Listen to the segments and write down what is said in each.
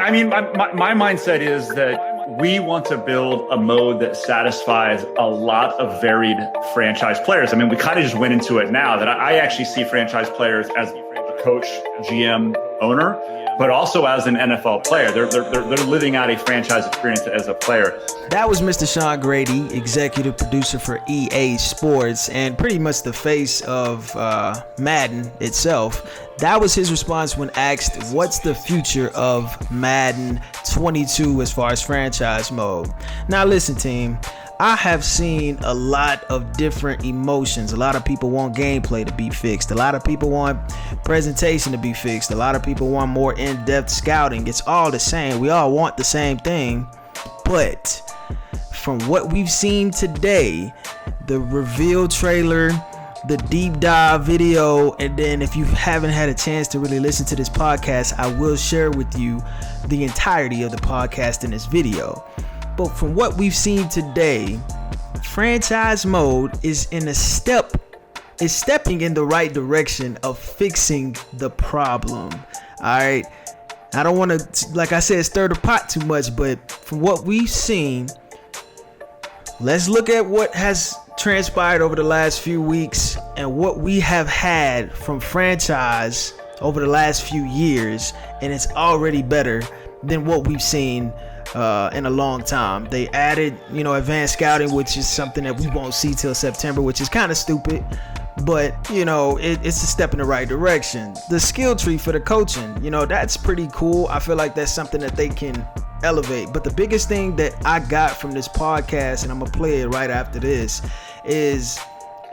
I mean, my mindset is that we want to build a mode that satisfies a lot of varied franchise players. I mean, we kind of just went into it now that I actually see franchise players as a coach, GM, owner, but also as an NFL player. They're living out a franchise experience as a player. That was Mr. Sean Graddy, executive producer for EA Sports and pretty much the face of Madden itself. That was his response when asked, what's the future of Madden 22 as far as franchise mode? Now listen, team, I have seen a lot of different emotions. A lot of people want gameplay to be fixed. A lot of people want presentation to be fixed. A lot of people want more in-depth scouting. It's all the same. We all want the same thing. But from what we've seen today, the reveal trailer, the deep dive video, and then if you haven't had a chance to really listen to this podcast, I will share with you the entirety of the podcast in this video. But from what we've seen today, franchise mode is stepping in the right direction of fixing the problem. All right. I don't want to, like I said, stir the pot too much, but from what we've seen, let's look at what has transpired over the last few weeks and what we have had from franchise over the last few years, and it's already better than what we've seen in a long time. They added, advanced scouting, which is something that we won't see till September, which is kind of stupid, but it's a step in the right direction. The skill tree for the coaching, that's pretty cool. I feel like that's something that they can elevate. But the biggest thing that I got from this podcast, and I'm gonna play it right after this, is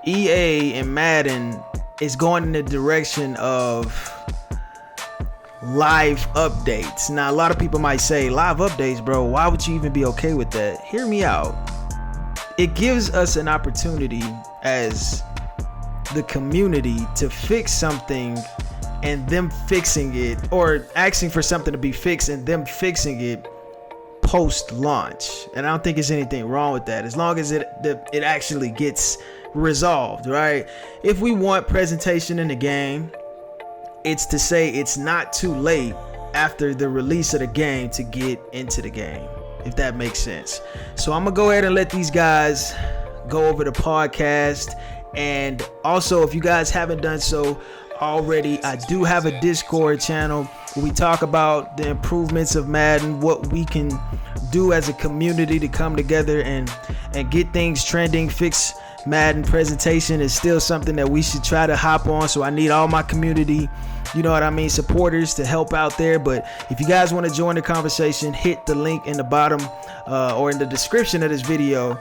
EA and Madden is going in the direction of live updates. Now, a lot of people might say, live updates, bro, why would you even be okay with that? Hear me out. It gives us an opportunity as the community to fix something and them fixing it, or asking for something to be fixed and them fixing it post-launch. And I don't think there's anything wrong with that, as long as it actually gets resolved, right? If we want presentation in the game, it's to say it's not too late after the release of the game to get into the game, if that makes sense. So I'm gonna go ahead and let these guys go over the podcast. And also, if you guys haven't done so already, I do have a Discord channel where we talk about the improvements of Madden, what we can do as a community to come together and get things trending. Fix Madden presentation is still something that we should try to hop on. So I need all my community, supporters to help out there. But if you guys want to join the conversation, hit the link in the bottom or in the description of this video.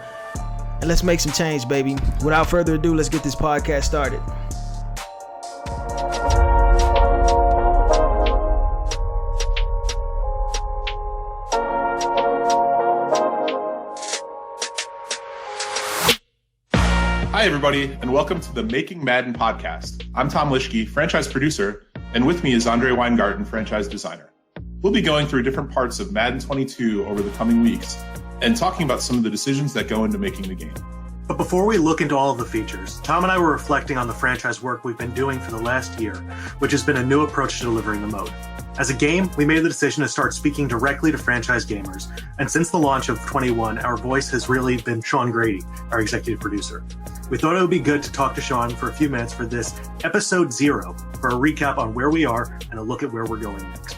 And let's make some change, baby. Without further ado, let's get this podcast started. Hi, everybody, and welcome to the Making Madden podcast. I'm Tom Lischke, franchise producer, and with me is Andre Weingarten, franchise designer. We'll be going through different parts of Madden 22 over the coming weeks and talking about some of the decisions that go into making the game. But before we look into all of the features, Tom and I were reflecting on the franchise work we've been doing for the last year, which has been a new approach to delivering the mode. As a game, we made the decision to start speaking directly to franchise gamers, and since the launch of 21, our voice has really been Sean Graddy, our executive producer. We thought it would be good to talk to Sean for a few minutes for this episode 0 for a recap on where we are and a look at where we're going next.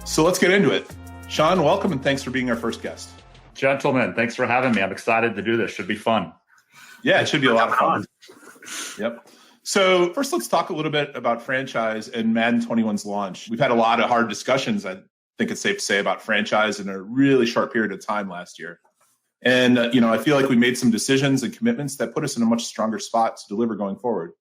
So let's get into it. Sean, welcome and thanks for being our first guest. Gentlemen, thanks for having me. I'm excited to do this. Should be fun. Yeah, it should be a lot of fun. Yep. So first, let's talk a little bit about franchise and Madden 21's launch. We've had a lot of hard discussions, I think it's safe to say, about franchise in a really short period of time last year. And, I feel like we made some decisions and commitments that put us in a much stronger spot to deliver going forward.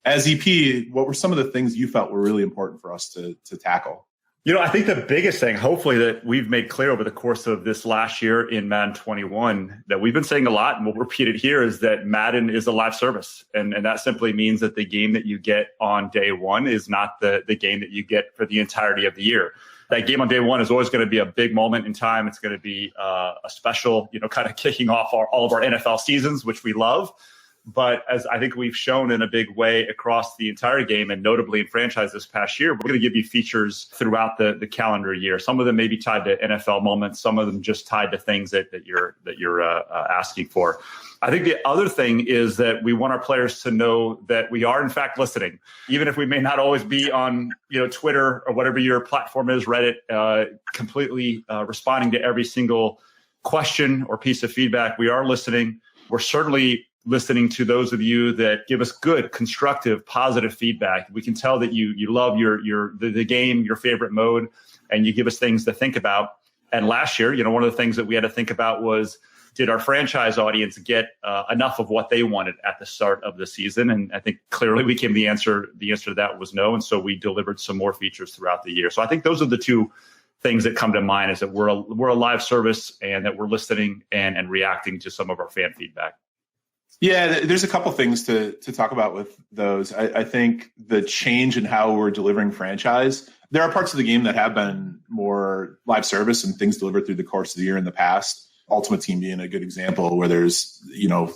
As EP, what were some of the things you felt were really important for us to tackle? I think the biggest thing, hopefully, that we've made clear over the course of this last year in Madden 21, that we've been saying a lot, and we'll repeat it here, is that Madden is a live service. And that simply means that the game that you get on day one is not the game that you get for the entirety of the year. That game on day one is always going to be a big moment in time. It's going to be a special, kind of kicking off all of our NFL seasons, which we love. But as I think we've shown in a big way across the entire game, and notably in franchise this past year, we're going to give you features throughout the calendar year. Some of them may be tied to NFL moments. Some of them just tied to things that you're asking for. I think the other thing is that we want our players to know that we are in fact listening, even if we may not always be on Twitter or whatever your platform is, Reddit, completely responding to every single question or piece of feedback. We are listening. We're certainly listening to those of you that give us good, constructive, positive feedback. We can tell that you love the game, your favorite mode, and you give us things to think about. And last year, one of the things that we had to think about was, did our franchise audience get enough of what they wanted at the start of the season? And I think clearly the answer to that was no. And so we delivered some more features throughout the year. So I think those are the two things that come to mind, is that we're a live service and that we're listening and reacting to some of our fan feedback. Yeah, there's a couple things to talk about with those. I think the change in how we're delivering franchise, there are parts of the game that have been more live service and things delivered through the course of the year in the past. Ultimate Team being a good example, where there's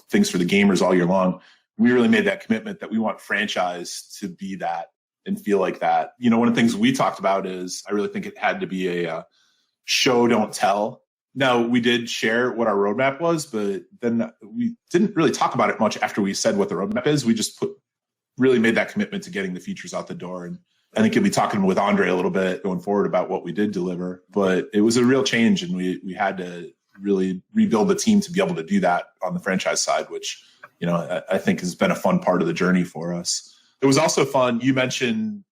things for the gamers all year long. We really made that commitment that we want franchise to be that and feel like that. One of the things we talked about is I really think it had to be a show, don't tell. Now, we did share what our roadmap was, but then we didn't really talk about it much after we said what the roadmap is. We just really made that commitment to getting the features out the door. And I think you'll be talking with Andre a little bit going forward about what we did deliver. But it was a real change, and we had to really rebuild the team to be able to do that on the franchise side, which, I think has been a fun part of the journey for us. It was also fun. You mentioned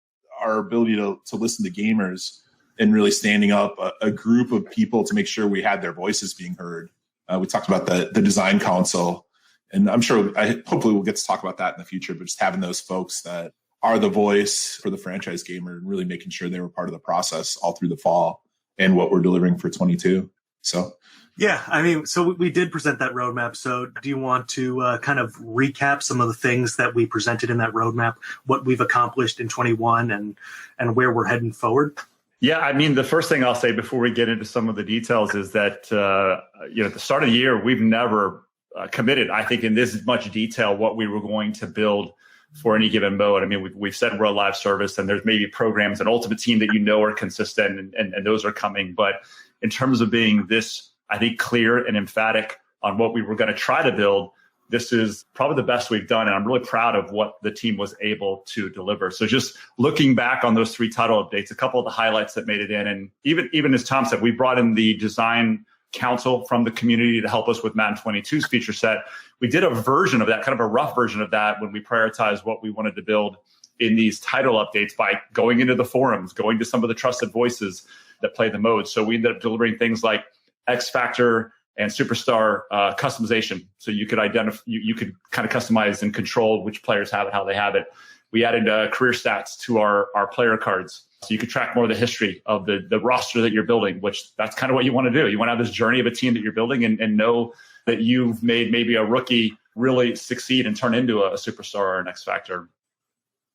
our ability to listen to gamers and really standing up a group of people to make sure we had their voices being heard. We talked about the design council, and I'm sure hopefully we'll get to talk about that in the future, but just having those folks that are the voice for the franchise gamer and really making sure they were part of the process all through the fall and what we're delivering for 22. So yeah, so we did present that roadmap. So do you want to kind of recap some of the things that we presented in that roadmap, what we've accomplished in 21 and where we're heading forward? Yeah, the first thing I'll say before we get into some of the details is that, at the start of the year, we've never committed, I think, in this much detail what we were going to build for any given mode. We've said we're a live service, and there's maybe programs and Ultimate Team that are consistent, and those are coming. But in terms of being this, I think, clear and emphatic on what we were going to try to build, this is probably the best we've done. And I'm really proud of what the team was able to deliver. So just looking back on those 3 title updates, a couple of the highlights that made it in, and even as Tom said, we brought in the design council from the community to help us with Madden 22's feature set. We did a version of that, kind of a rough version of that, when we prioritized what we wanted to build in these title updates by going into the forums, going to some of the trusted voices that play the mode. So we ended up delivering things like X Factor and Superstar customization. So you could you could kind of customize and control which players have it, how they have it. We added career stats to our player cards. So you could track more of the history of the roster that you're building, which that's kind of what you want to do. You want to have this journey of a team that you're building and know that you've made maybe a rookie really succeed and turn into a superstar or an X Factor.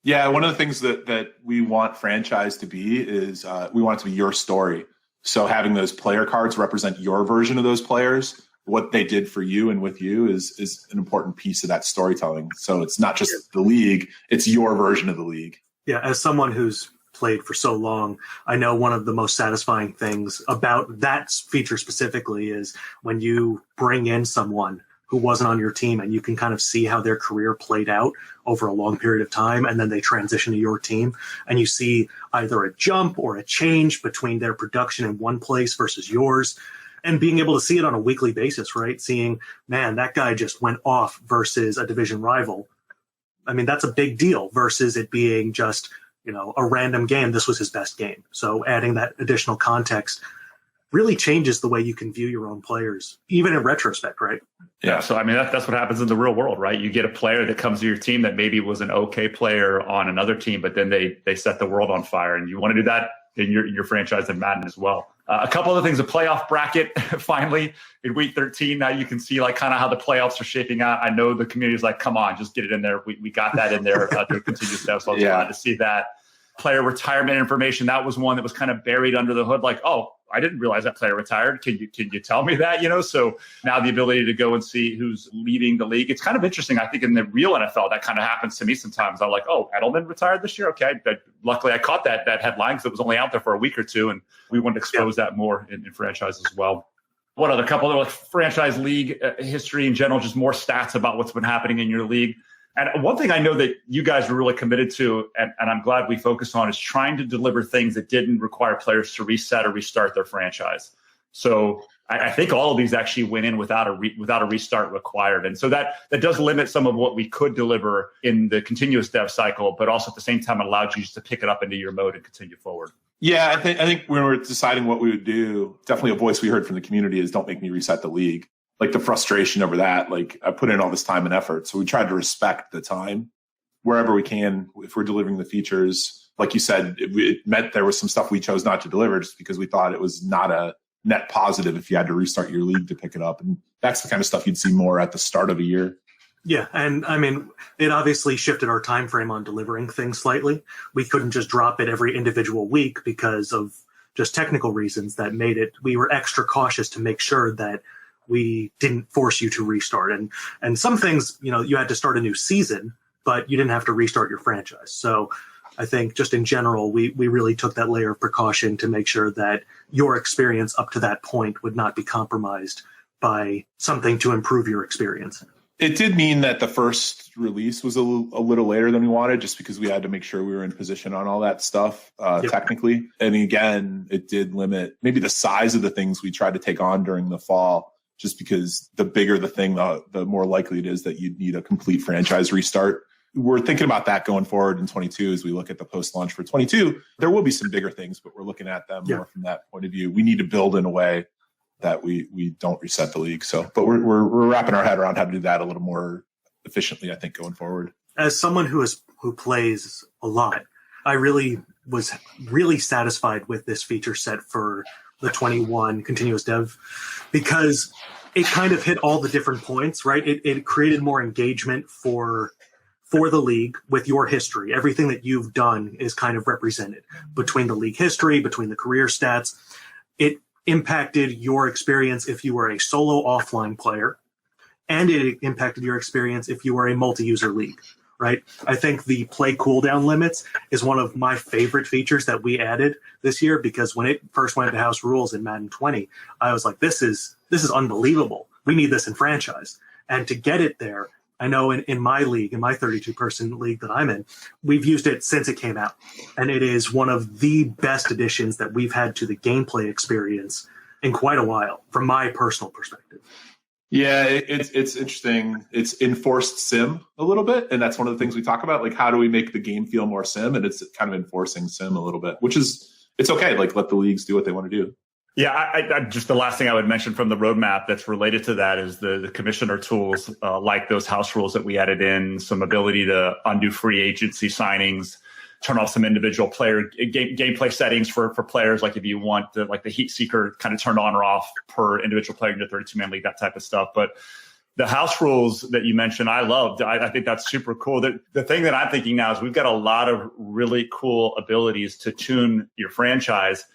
Yeah, one of the things that we want franchise to be is we want it to be your story. So having those player cards represent your version of those players, what they did for you and with you is an important piece of that storytelling. So it's not just the league, it's your version of the league. Yeah, as someone who's played for so long, I know one of the most satisfying things about that feature specifically is when you bring in someone who wasn't on your team and you can kind of see how their career played out over a long period of time, and then they transition to your team, and you see either a jump or a change between their production in one place versus yours, and being able to see it on a weekly basis, right? Seeing, man, that guy just went off versus a division rival. That's a big deal versus it being just, a random game. This was his best game. So adding that additional context really changes the way you can view your own players, even in retrospect, right? Yeah. So, that's what happens in the real world, right? You get a player that comes to your team that maybe was an okay player on another team, but then they set the world on fire, and you want to do that in your franchise in Madden as well. A couple other things, a playoff bracket, finally, in week 13. Now you can see kind of how the playoffs are shaping out. I know the community is like, come on, just get it in there. We got that in there to continue steps. So I was glad to see that. Player retirement information, that was one that was kind of buried under the hood. Like, oh, I didn't realize that player retired. Can you tell me that? So now the ability to go and see who's leading the league. It's kind of interesting. I think in the real NFL, that kind of happens to me sometimes. I'm like, oh, Edelman retired this year. Okay. But luckily I caught that headline because it was only out there for a week or two. And we want to expose that more in franchise as well. What other couple of franchise league history in general, just more stats about what's been happening in your league. And one thing I know that you guys were really committed to, and I'm glad we focused on, is trying to deliver things that didn't require players to reset or restart their franchise. So I think all of these actually went in without a restart required. And so that does limit some of what we could deliver in the continuous dev cycle, but also at the same time, it allowed you just to pick it up into your mode and continue forward. Yeah, I think when we were deciding what we would do, definitely a voice we heard from the community is don't make me reset the league. Like the frustration over that, like I put in all this time and effort. So we tried to respect the time wherever we can. If we're delivering the features, like you said, it meant there was some stuff we chose not to deliver just because we thought it was not a net positive if you had to restart your league to pick it up. And that's the kind of stuff you'd see more at the start of a year. Yeah, and I mean, it obviously shifted our time frame on delivering things slightly. We couldn't just drop it every individual week because of just technical reasons that made it. We were extra cautious to make sure that we didn't force you to restart. And some things, you had to start a new season, but you didn't have to restart your franchise. So I think just in general, we really took that layer of precaution to make sure that your experience up to that point would not be compromised by something to improve your experience. It did mean that the first release was a little later than we wanted, just because we had to make sure we were in position on all that stuff technically. And again, it did limit maybe the size of the things we tried to take on during the fall, just because the bigger the thing, the more likely it is that you'd need a complete franchise restart. We're thinking about that going forward in 22 as we look at the post-launch for 22. There will be some bigger things, but we're looking at them more from that point of view. We need to build in a way that we don't reset the league. So, but we're wrapping our head around how to do that a little more efficiently, I think, going forward. As someone who plays a lot, I really was really satisfied with this feature set for the 21 continuous dev, because it kind of hit all the different points, right? It created more engagement for the league with your history. Everything that you've done is kind of represented between the league history, between the career stats. It impacted your experience if you were a solo offline player, and it impacted your experience if you were a multi-user league, right? I think the play cooldown limits is one of my favorite features that we added this year, because when it first went to house rules in Madden 20, I was like, this is unbelievable. We need this in franchise. And to get it there, I know in my league, in my 32-person league that I'm in, we've used it since it came out. And it is one of the best additions that we've had to the gameplay experience in quite a while, from my personal perspective. Yeah, it's interesting. It's enforced sim a little bit. And that's one of the things we talk about. Like, how do we make the game feel more sim? And it's kind of enforcing sim a little bit, which is, it's okay. Like, let the leagues do what they want to do. Yeah, I just the last thing I would mention from the roadmap that's related to that is the commissioner tools, like those house rules that we added in, some ability to undo free agency signings, turn off some individual player gameplay settings for players, like if you want the heat seeker kind of turned on or off per individual player in your 32-man league, that type of stuff. But the house rules that you mentioned, I loved. I think that's super cool. The thing that I'm thinking now is we've got a lot of really cool abilities to tune your franchise.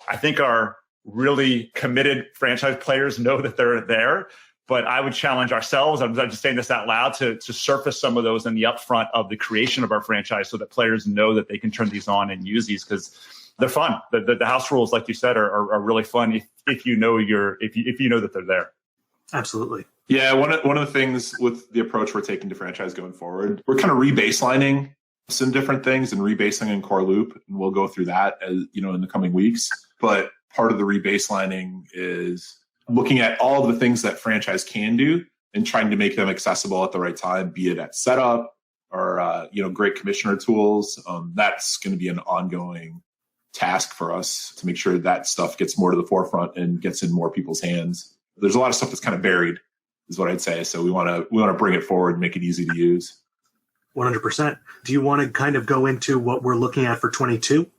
I think our really committed franchise players know that they're there, but I would challenge ourselves, I'm just saying this out loud, to surface some of those in the upfront of the creation of our franchise so that players know that they can turn these on and use these, because they're fun. The house rules, like you said, are really fun if you know that they're there. Absolutely. Yeah, one of the things with the approach we're taking to franchise going forward, we're kind of rebaselining some different things and rebasing in core loop, and we'll go through that as in the coming weeks. But part of the rebaselining is looking at all of the things that franchise can do and trying to make them accessible at the right time, be it at setup or great commissioner tools. That's going to be an ongoing task for us to make sure that stuff gets more to the forefront and gets in more people's hands. There's a lot of stuff that's kind of buried, is what I'd say. So we want to bring it forward and make it easy to use. 100%. Do you want to kind of go into what we're looking at for 22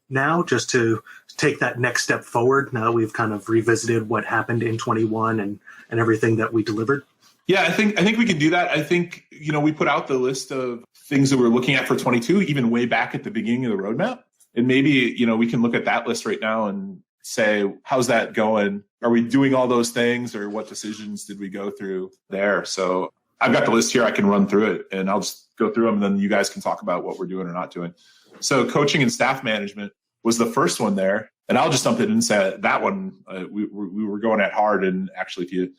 now, just to take that next step forward now that we've kind of revisited what happened in 21 and everything that we delivered? Yeah, I think we can do that. I think, we put out the list of things that we're looking at for 22, even way back at the beginning of the roadmap. And maybe, we can look at that list right now and say, how's that going? Are we doing all those things, or what decisions did we go through there? So I've got the list here. I can run through it, and I'll just go through them, and then you guys can talk about what we're doing or not doing. So coaching and staff management was the first one there. And I'll just jump in and say that one, we were going at hard. And actually, if you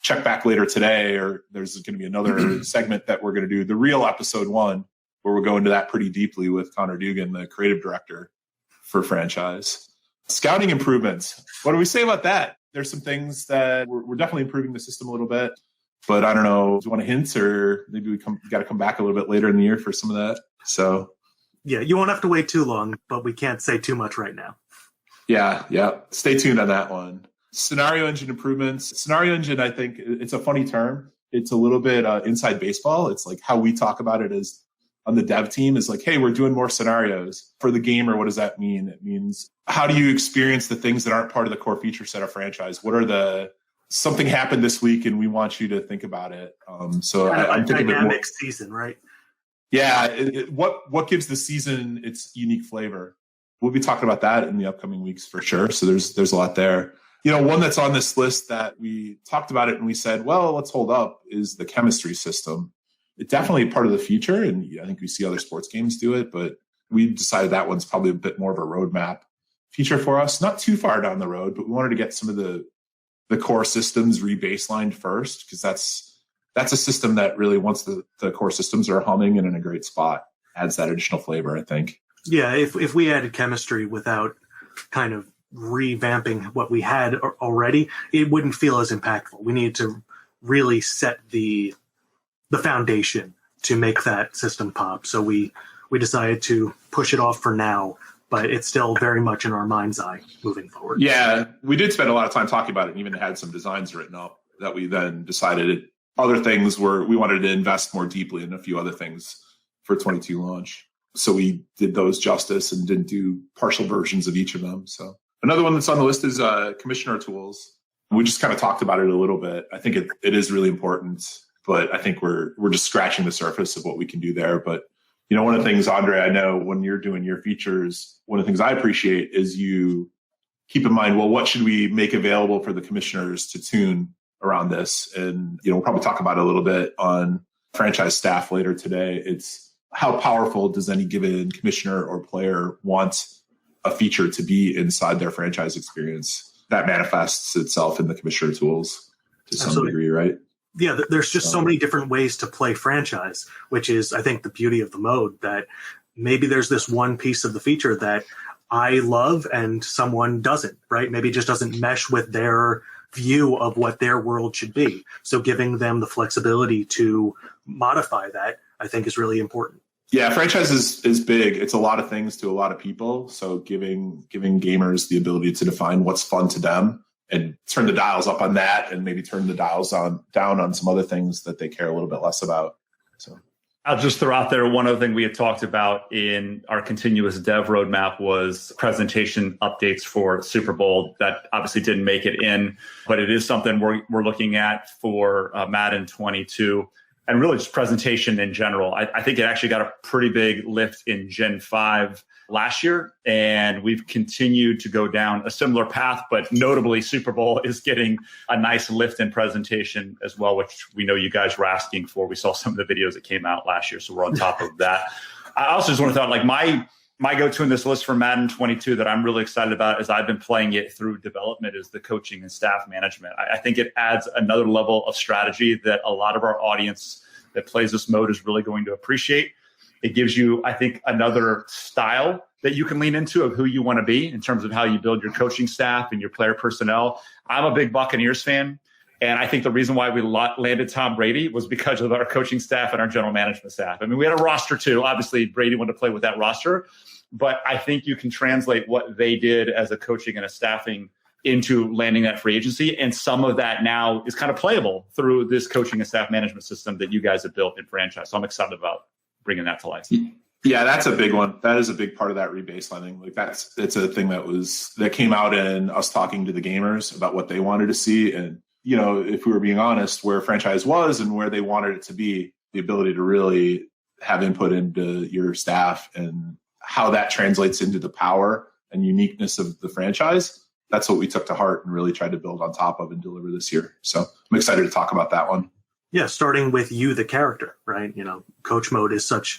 check back later today, or there's going to be another segment that we're going to do, the real episode 1, where we'll go into that pretty deeply with Connor Dugan, the creative director for franchise. Scouting improvements. What do we say about that? There's some things that we're definitely improving the system a little bit, but I don't know. Do you want to hint, or maybe we got to come back a little bit later in the year for some of that? So, yeah, you won't have to wait too long, but we can't say too much right now. Yeah. Stay tuned on that one. Scenario engine improvements. Scenario engine, I think it's a funny term. It's a little bit inside baseball. It's like how we talk about it is on the dev team is like, hey, we're doing more scenarios. For the gamer, what does that mean? It means, how do you experience the things that aren't part of the core feature set of franchise? What are something happened this week and we want you to think about it. So I'm thinking dynamic season, right? Yeah. What gives the season its unique flavor? We'll be talking about that in the upcoming weeks for sure. So there's a lot there. One that's on this list that we talked about it and we said, well, let's hold up, is the chemistry system. It's definitely part of the future, and I think we see other sports games do it, but we decided that one's probably a bit more of a roadmap feature for us. Not too far down the road, but we wanted to get some of the core systems re-baselined first, because that's a system that really, once the core systems are humming and in a great spot, adds that additional flavor, I think. Yeah, if we added chemistry without kind of revamping what we had already, it wouldn't feel as impactful. We need to really set the foundation to make that system pop. So we decided to push it off for now, but it's still very much in our mind's eye moving forward. Yeah, we did spend a lot of time talking about it and even had some designs written up that we then decided other things we wanted to invest more deeply in a few other things for 22 launch. So we did those justice and didn't do partial versions of each of them. So another one that's on the list is commissioner tools. We just kind of talked about it a little bit. I think it is really important, but I think we're just scratching the surface of what we can do there. But one of the things, Andre, I know when you're doing your features, one of the things I appreciate is you keep in mind, well, what should we make available for the commissioners to tune around this? And we'll probably talk about it a little bit on franchise staff later today. It's how powerful does any given commissioner or player want a feature to be inside their franchise experience? That manifests itself in the commissioner tools to some degree, right? Yeah, there's just so many different ways to play franchise, which is, I think, the beauty of the mode, that maybe there's this one piece of the feature that I love and someone doesn't, right? Maybe it just doesn't mesh with their view of what their world should be. So giving them the flexibility to modify that, I think, is really important. Yeah, franchise is big. It's a lot of things to a lot of people. So giving gamers the ability to define what's fun to them and turn the dials up on that, and maybe turn the dials down on some other things that they care a little bit less about. So I'll just throw out there one other thing we had talked about in our continuous dev roadmap was presentation updates for Super Bowl. That obviously didn't make it in, but it is something we're looking at for Madden 22. And really just presentation in general. I think it actually got a pretty big lift in Gen 5 last year, and we've continued to go down a similar path, but notably Super Bowl is getting a nice lift in presentation as well, which we know you guys were asking for. We saw some of the videos that came out last year, so we're on top of that. I also just want to throw out, like, my go-to in this list for Madden 22 that I'm really excited about as I've been playing it through development is the coaching and staff management. I think it adds another level of strategy that a lot of our audience that plays this mode is really going to appreciate. It gives you, I think, another style that you can lean into of who you want to be in terms of how you build your coaching staff and your player personnel. I'm a big Buccaneers fan, and I think the reason why we landed Tom Brady was because of our coaching staff and our general management staff. I mean, we had a roster too. Obviously, Brady wanted to play with that roster, but I think you can translate what they did as a coaching and a staffing into landing that free agency. And some of that now is kind of playable through this coaching and staff management system that you guys have built in franchise. So I'm excited about bringing that to life. Yeah, that's a big one. That is a big part of that rebaselining. Like it's a thing that came out in us talking to the gamers about what they wanted to see. And, if we were being honest, where franchise was and where they wanted it to be, the ability to really have input into your staff and how that translates into the power and uniqueness of the franchise. that's what we took to heart and really tried to build on top of and deliver this year. So I'm excited to talk about that one. Yeah, starting with you, the character, right? Coach mode is such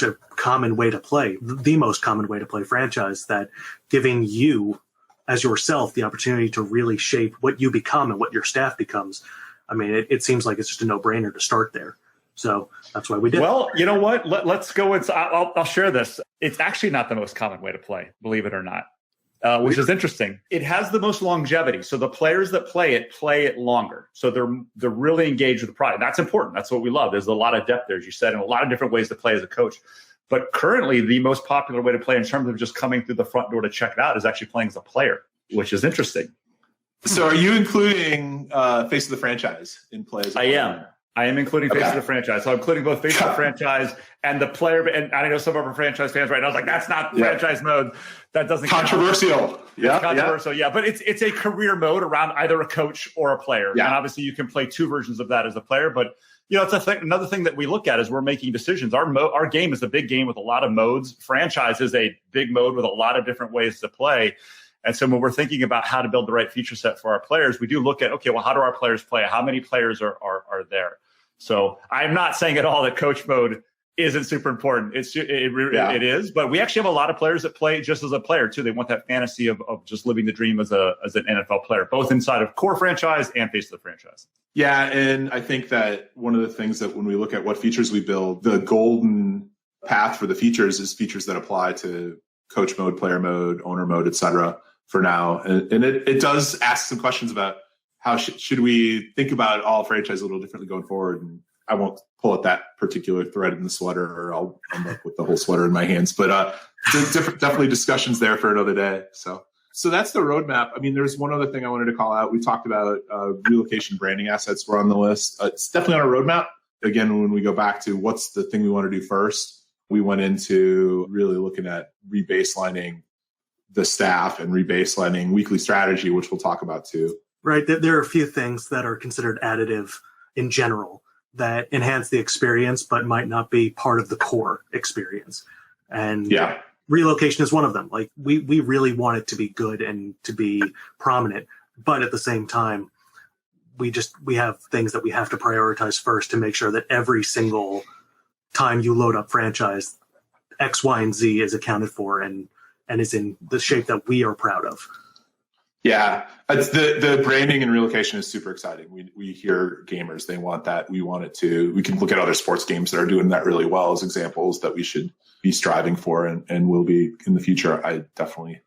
a common way to play, the most common way to play franchise, that giving you as yourself the opportunity to really shape what you become and what your staff becomes. I mean, it seems like it's just a no-brainer to start there. So that's why we did. Well, you know what? Let's go. I'll share this. It's actually not the most common way to play, believe it or not, which is interesting. It has the most longevity. So the players that play it longer. So they're really engaged with the product. That's important. That's what we love. There's a lot of depth there, as you said, and a lot of different ways to play as a coach. But currently, the most popular way to play in terms of just coming through the front door to check it out is actually playing as a player, which is interesting. So are you including Face of the Franchise in play as a player? I am including Face of the Franchise. So I'm including both Face of the Franchise and the player. And I know some of our franchise fans right now is like, that's not franchise mode. That doesn't controversial. Yeah, controversial. Yeah, but it's a career mode around either a coach or a player. Yeah. And obviously you can play two versions of that as a player. But it's another thing that we look at as we're making decisions. Our game is a big game with a lot of modes. Franchise is a big mode with a lot of different ways to play. And so when we're thinking about how to build the right feature set for our players, we do look at, okay, well, how do our players play? How many players are there? So I'm not saying at all that coach mode isn't super important. It is, but we actually have a lot of players that play just as a player too. They want that fantasy of just living the dream as an NFL player, both inside of core franchise and Face of the Franchise. Yeah, and I think that one of the things that when we look at what features we build, the golden path for the features is features that apply to coach mode, player mode, owner mode, et cetera, for now. And it does ask some questions about how should we think about all franchise a little differently going forward. And I won't pull at that particular thread in the sweater, or I'll end up with the whole sweater in my hands. But definitely discussions there for another day. So that's the roadmap. I mean, there's one other thing I wanted to call out. We talked about relocation branding assets were on the list. It's definitely on our roadmap. Again, when we go back to what's the thing we want to do first, we went into really looking at rebaselining the staff and rebaselining weekly strategy, which we'll talk about too. Right. There are a few things that are considered additive in general that enhance the experience, but might not be part of the core experience. And relocation is one of them. Like we really want it to be good and to be prominent, but at the same time, we have things that we have to prioritize first to make sure that every single time you load up franchise, X, Y, and Z is accounted for and is in the shape that we are proud of. Yeah, it's the branding and relocation is super exciting. We hear gamers, they want that. We want it too. We can look at other sports games that are doing that really well as examples that we should be striving for and will be in the future. I definitely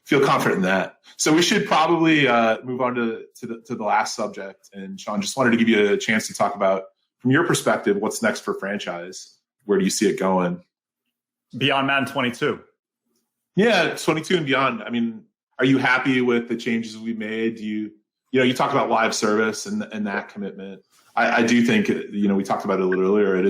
feel confident in that. So we should probably move on to the last subject. And Sean, just wanted to give you a chance to talk about, from your perspective, what's next for franchise? Where do you see it going? Beyond Madden 22. Yeah, 22 and beyond. I mean, are you happy with the changes we've made? You talk about live service and that commitment. I do think, we talked about it a little earlier.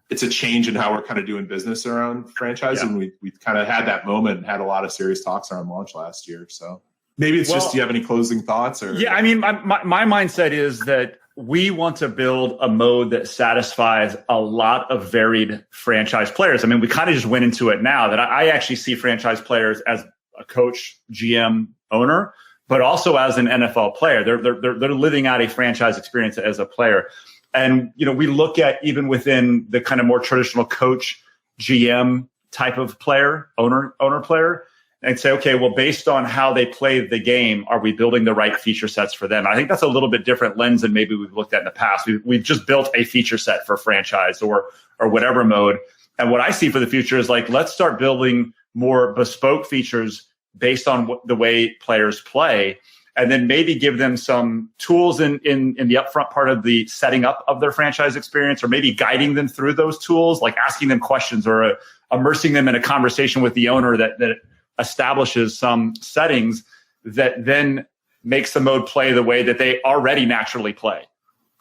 It's a change in how we're kind of doing business around franchise. Yeah. And we kind of had that moment and had a lot of serious talks around launch last year. So maybe it's just, do you have any closing thoughts? Or? Yeah, I mean, my mindset is that we want to build a mode that satisfies a lot of varied franchise players. I mean, we kind of just went into it now that I actually see franchise players as a coach, GM, owner, but also as an NFL player. They're living out a franchise experience as a player. And, we look at even within the kind of more traditional coach, GM type of player, owner player, and say, okay, well, based on how they play the game, are we building the right feature sets for them? I think that's a little bit different lens than maybe we've looked at in the past. We've just built a feature set for franchise or whatever mode. And what I see for the future is like, let's start building more bespoke features based on the way players play, and then maybe give them some tools in the upfront part of the setting up of their franchise experience, or maybe guiding them through those tools, like asking them questions or immersing them in a conversation with the owner that establishes some settings that then makes the mode play the way that they already naturally play.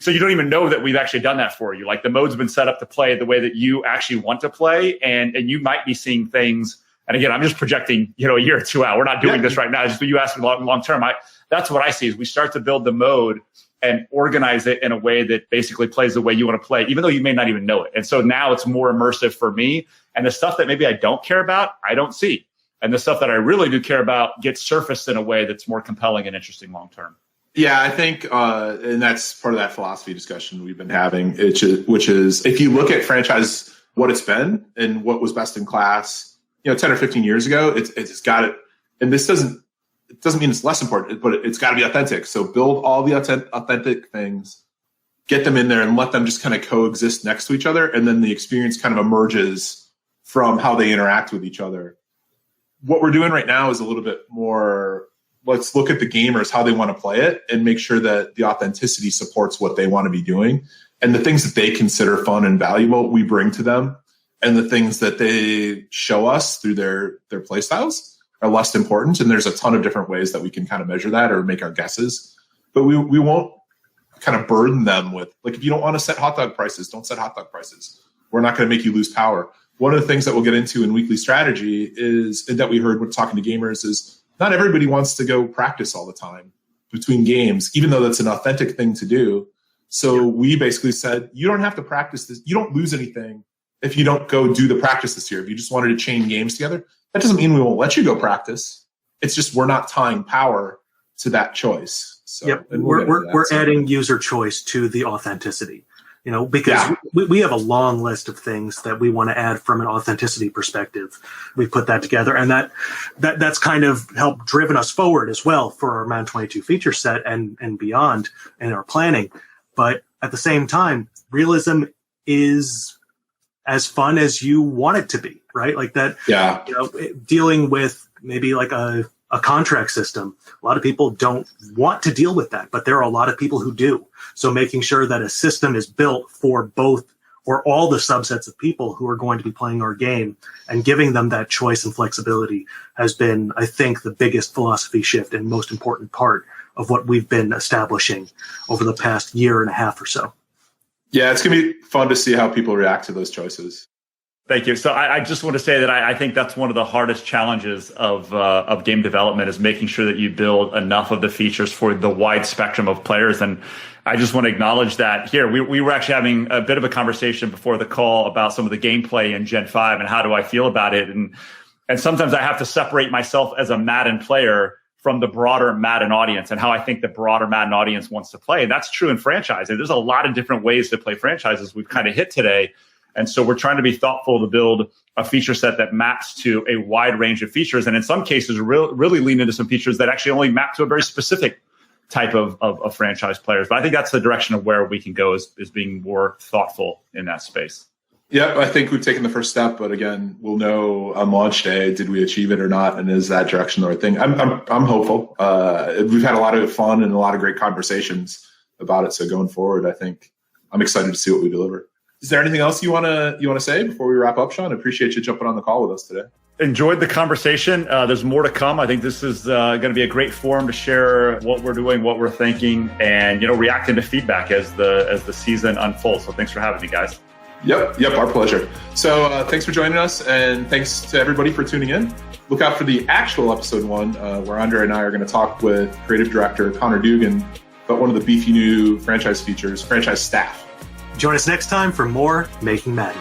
So you don't even know that we've actually done that for you. Like the mode's been set up to play the way that you actually want to play, and you might be seeing things. And again, I'm just projecting, a year or two out. We're not doing this right now. Just you asked me long term. That's what I see is we start to build the mode and organize it in a way that basically plays the way you want to play, even though you may not even know it. And so now it's more immersive for me. And the stuff that maybe I don't care about, I don't see. and the stuff that I really do care about gets surfaced in a way that's more compelling and interesting long term. Yeah, I think, and that's part of that philosophy discussion we've been having, which is if you look at franchise, what it's been and what was best in class, 10 or 15 years ago, it's got it. And it doesn't mean it's less important, but it's got to be authentic. So build all the authentic things, get them in there and let them just kind of coexist next to each other. And then the experience kind of emerges from how they interact with each other. What we're doing right now is a little bit more, let's look at the gamers, how they want to play it, and make sure that the authenticity supports what they want to be doing. And the things that they consider fun and valuable, we bring to them. And the things that they show us through their play styles are less important. And there's a ton of different ways that we can kind of measure that or make our guesses. But we won't kind of burden them with, like, if you don't want to set hot dog prices, don't set hot dog prices. We're not going to make you lose power. One of the things that we'll get into in weekly strategy is, and that we heard when talking to gamers, is not everybody wants to go practice all the time between games, even though that's an authentic thing to do. So we basically said, you don't have to practice this. You don't lose anything if you don't go do the practice this year. If you just wanted to chain games together, that doesn't mean we won't let you go practice. It's just we're not tying power to that choice. So we're adding user choice to the authenticity. Because we have a long list of things that we want to add from an authenticity perspective. We put that together, and that's kind of helped driven us forward as well for our Madden 22 feature set and beyond in our planning. But at the same time, realism is as fun as you want it to be, right? Like that, dealing with maybe like a contract system. A lot of people don't want to deal with that, but there are a lot of people who do. So making sure that a system is built for both or all the subsets of people who are going to be playing our game and giving them that choice and flexibility has been, I think, the biggest philosophy shift and most important part of what we've been establishing over the past year and a half or so. Yeah, it's going to be fun to see how people react to those choices. Thank you. So I just want to say that I think that's one of the hardest challenges of game development is making sure that you build enough of the features for the wide spectrum of players. And I just want to acknowledge that here. We were actually having a bit of a conversation before the call about some of the gameplay in Gen 5 and how do I feel about it. And sometimes I have to separate myself as a Madden player from the broader Madden audience and how I think the broader Madden audience wants to play. And that's true in franchise. There's a lot of different ways to play franchises we've kind of hit today. And so we're trying to be thoughtful to build a feature set that maps to a wide range of features. And in some cases, really lean into some features that actually only map to a very specific type of franchise players. But I think that's the direction of where we can go is being more thoughtful in that space. Yeah, I think we've taken the first step. But again, we'll know on launch day, did we achieve it or not? And is that direction the right thing? I'm hopeful. We've had a lot of fun and a lot of great conversations about it. So going forward, I think I'm excited to see what we deliver. Is there anything else you want to say before we wrap up, Sean? I appreciate you jumping on the call with us today. Enjoyed the conversation. There's more to come. I think this is going to be a great forum to share what we're doing, what we're thinking, and reacting to feedback as the season unfolds. So thanks for having me, guys. Yep, our pleasure. So thanks for joining us, and thanks to everybody for tuning in. Look out for the actual episode 1, where Andre and I are going to talk with creative director Connor Dugan about one of the beefy new franchise features, franchise staff. Join us next time for more Making Madden.